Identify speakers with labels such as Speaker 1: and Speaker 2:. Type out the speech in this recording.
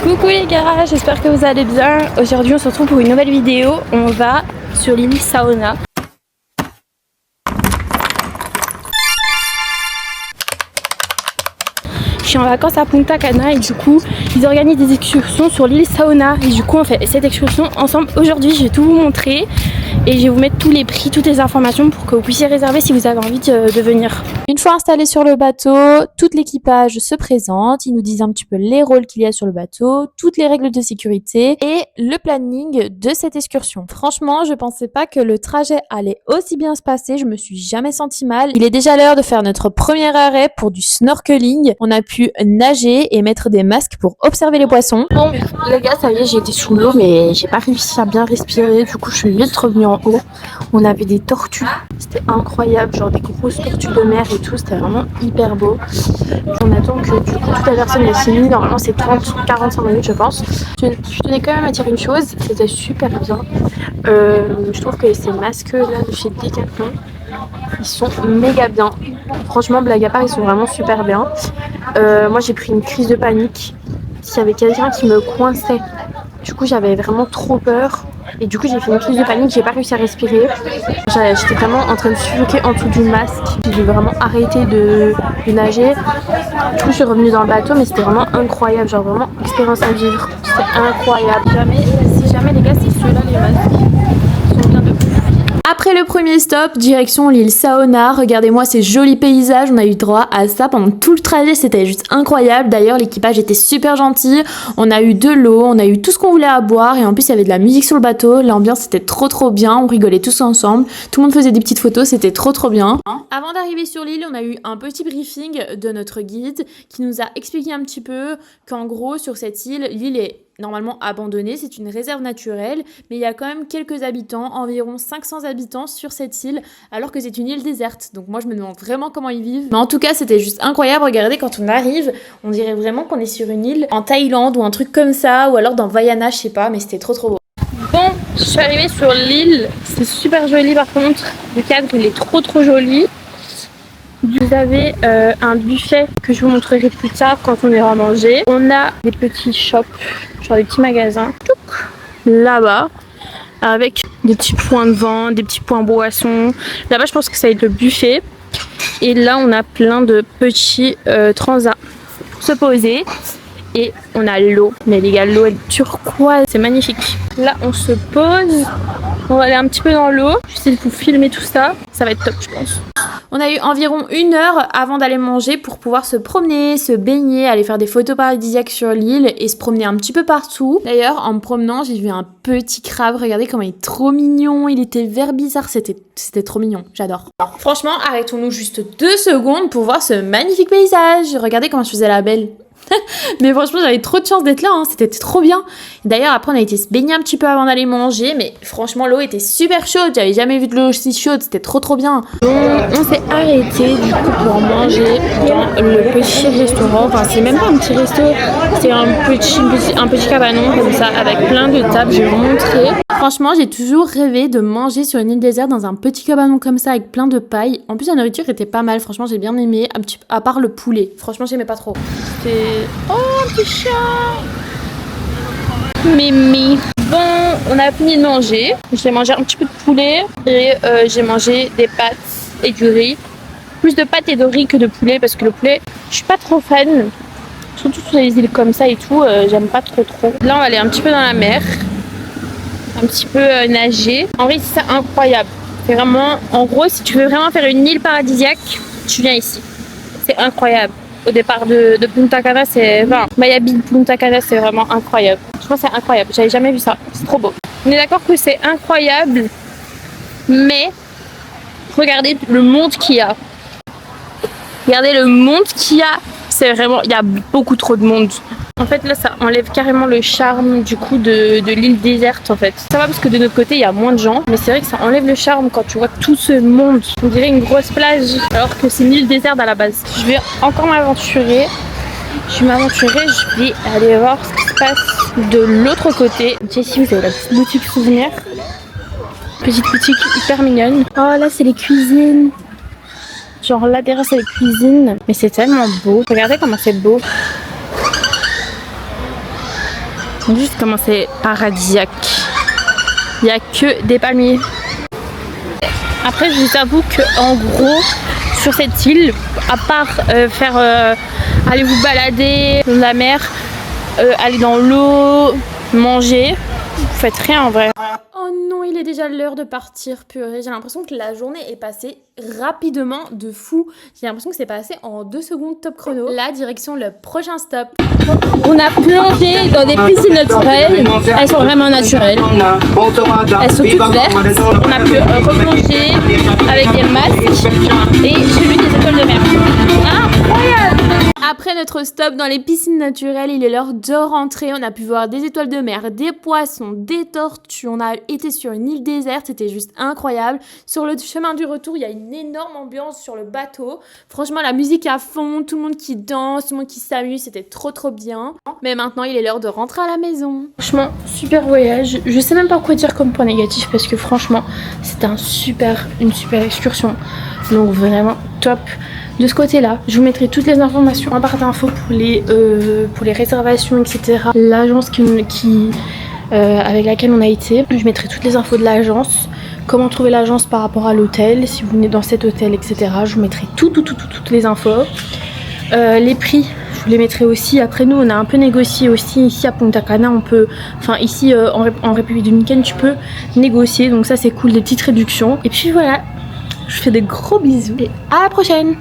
Speaker 1: Coucou les gars, j'espère que vous allez bien. Aujourd'hui on se retrouve pour une nouvelle vidéo. On va sur l'île Saona. Je suis en vacances à Punta Cana et du coup ils organisent des excursions sur l'île Saona. Et du coup on fait cette excursion ensemble aujourd'hui. Je vais tout vous montrer et je vais vous mettre tous les prix, toutes les informations pour que vous puissiez réserver si vous avez envie de venir.
Speaker 2: Une fois installés sur le bateau, tout l'équipage se présente, ils nous disent un petit peu les rôles qu'il y a sur le bateau, toutes les règles de sécurité et le planning de cette excursion. Franchement, je pensais pas que le trajet allait aussi bien se passer, je me suis jamais sentie mal. Il est déjà l'heure de faire notre premier arrêt pour du snorkeling. On a pu nager et mettre des masques pour observer les poissons.
Speaker 1: Bon les gars, ça y est, j'ai été sous l'eau mais j'ai pas réussi à bien respirer, du coup je suis vite revenue en haut. On avait des tortues, c'était incroyable, genre des grosses tortues de mer et tout, c'était vraiment hyper beau. On attend que du coup toute la personne est finie, normalement c'est 30-45 minutes je pense. Je tenais quand même à dire une chose, c'était super bien. Je trouve que ces masques là de chez Decathlon, ils sont méga bien. Franchement, blague à part, ils sont vraiment super bien. Moi j'ai pris une crise de panique. S'il y avait quelqu'un qui me coinçait, du coup j'avais vraiment trop peur. Et du coup j'ai fait une crise de panique, j'ai pas réussi à respirer. J'étais vraiment en train de suffoquer en dessous du masque. J'ai vraiment arrêté de nager. Du coup je suis revenue dans le bateau mais c'était vraiment incroyable. Genre vraiment expérience à vivre. C'était incroyable. Si jamais les gars, c'est ceux-là les masques. Ils sont bien de ouf.
Speaker 2: Après le premier stop, direction l'île Saona. Regardez-moi ces jolis paysages, on a eu droit à ça pendant tout le trajet, c'était juste incroyable. D'ailleurs l'équipage était super gentil, on a eu de l'eau, on a eu tout ce qu'on voulait à boire et en plus il y avait de la musique sur le bateau. L'ambiance était trop bien, on rigolait tous ensemble, tout le monde faisait des petites photos, c'était trop bien. Avant d'arriver sur l'île, on a eu un petit briefing de notre guide qui nous a expliqué un petit peu qu'en gros sur cette île, l'île est normalement abandonnée, c'est une réserve naturelle, mais il y a quand même quelques habitants, environ 500 habitants sur cette île, alors que c'est une île déserte. Donc moi je me demande vraiment comment ils vivent. Mais en tout cas c'était juste incroyable, regardez quand on arrive, on dirait vraiment qu'on est sur une île en Thaïlande ou un truc comme ça, ou alors dans Vaiana, je sais pas, mais c'était trop beau.
Speaker 1: Bon, je suis arrivée sur l'île, c'est super joli par contre, le cadre il est trop joli. Vous avez un buffet que je vous montrerai plus tard quand on ira manger. On a des petits shops, genre des petits magasins, là-bas, avec des petits points de vente, des petits points boissons. Là-bas, je pense que ça va être le buffet. Et là, on a plein de petits transats pour se poser. Et on a l'eau. Mais les gars, l'eau elle est turquoise, c'est magnifique. Là, on se pose. On va aller un petit peu dans l'eau. J'essaie de vous filmer tout ça. Ça va être top, je pense.
Speaker 2: On a eu environ 1 heure avant d'aller manger pour pouvoir se promener, se baigner, aller faire des photos paradisiaques sur l'île et se promener un petit peu partout. D'ailleurs, en me promenant, j'ai vu un petit crabe. Regardez comment il est trop mignon. Il était vert bizarre. C'était trop mignon. J'adore. Franchement, arrêtons-nous juste 2 secondes pour voir ce magnifique paysage. Regardez comment je faisais la belle. Mais franchement j'avais trop de chance d'être là, hein. C'était trop bien. D'ailleurs après on a été se baigner un petit peu avant d'aller manger, mais franchement l'eau était super chaude, j'avais jamais vu de l'eau aussi chaude, c'était trop bien.
Speaker 1: On s'est arrêté du coup pour manger dans le petit restaurant, enfin c'est même pas un petit resto, c'est un petit cabanon comme ça avec plein de tables, je vais vous montrer.
Speaker 2: Franchement j'ai toujours rêvé de manger sur une île déserte dans un petit cabanon comme ça avec plein de paille. En plus la nourriture était pas mal, franchement j'ai bien aimé, à part le poulet, franchement j'aimais pas trop.
Speaker 1: Oh, un petit chat Mimi. Bon, on a fini de manger. J'ai mangé un petit peu de poulet et j'ai mangé des pâtes et du riz. Plus de pâtes et de riz que de poulet parce que le poulet, je suis pas trop fan. Surtout sur les îles comme ça et tout, j'aime pas trop. Là, on va aller un petit peu dans la mer. Un petit peu nager. En vrai, c'est incroyable. C'est vraiment, en gros, si tu veux vraiment faire une île paradisiaque, tu viens ici. C'est incroyable. Au départ de Punta Cana, c'est... Enfin, Miami de Punta Cana, c'est vraiment incroyable. Je pense que c'est incroyable. J'avais jamais vu ça. C'est trop beau. On est d'accord que c'est incroyable, mais regardez le monde qu'il y a. Regardez le monde qu'il y a. C'est vraiment... Il y a beaucoup trop de monde. En fait, là, ça enlève carrément le charme du coup de l'île déserte en fait. Ça va parce que de notre côté, il y a moins de gens. Mais c'est vrai que ça enlève le charme quand tu vois tout ce monde. On dirait une grosse plage alors que c'est une île déserte à la base. Je vais encore m'aventurer. Je vais aller voir ce qui se passe de l'autre côté. Ici, vous avez la petite boutique souvenir. Petite boutique hyper mignonne. Oh, là, c'est les cuisines. Genre là derrière, c'est les cuisines. Mais c'est tellement beau. Regardez comment c'est beau. Juste comment c'est paradisiaque. Il n'y a que des palmiers. Après, je vous avoue qu'en gros, sur cette île, à part aller vous balader dans la mer, aller dans l'eau, manger, vous faites rien en vrai.
Speaker 2: Oh non, il est déjà l'heure de partir, purée. J'ai l'impression que la journée est passée rapidement de fou. J'ai l'impression que c'est passé en 2 secondes top chrono. Là, direction le prochain stop.
Speaker 1: On a plongé dans des piscines naturelles. Elles sont vraiment naturelles. Elles sont toutes vertes. On a pu replonger avec des masques. Et j'ai vu des étoiles de mer. Incroyable!
Speaker 2: Après notre stop dans les piscines naturelles, il est l'heure de rentrer. On a pu voir des étoiles de mer, des poissons, des tortues. On a été sur une île déserte, c'était juste incroyable. Sur le chemin du retour, il y a une énorme ambiance sur le bateau. Franchement, la musique à fond, tout le monde qui danse, tout le monde qui s'amuse, c'était trop bien. Mais maintenant, il est l'heure de rentrer à la maison.
Speaker 1: Franchement, super voyage. Je sais même pas quoi dire comme point négatif parce que franchement, c'était une super excursion. Donc vraiment top. De ce côté-là, je vous mettrai toutes les informations en barre d'infos pour les réservations, etc. L'agence avec laquelle on a été. Je mettrai toutes les infos de l'agence, comment trouver l'agence par rapport à l'hôtel, si vous venez dans cet hôtel, etc. Je vous mettrai toutes les infos. Les prix, je vous les mettrai aussi. Après nous, on a un peu négocié aussi ici à Punta Cana. Ici en République Dominicaine, tu peux négocier. Donc ça, c'est cool, des petites réductions. Et puis voilà, je vous fais des gros bisous et à la prochaine.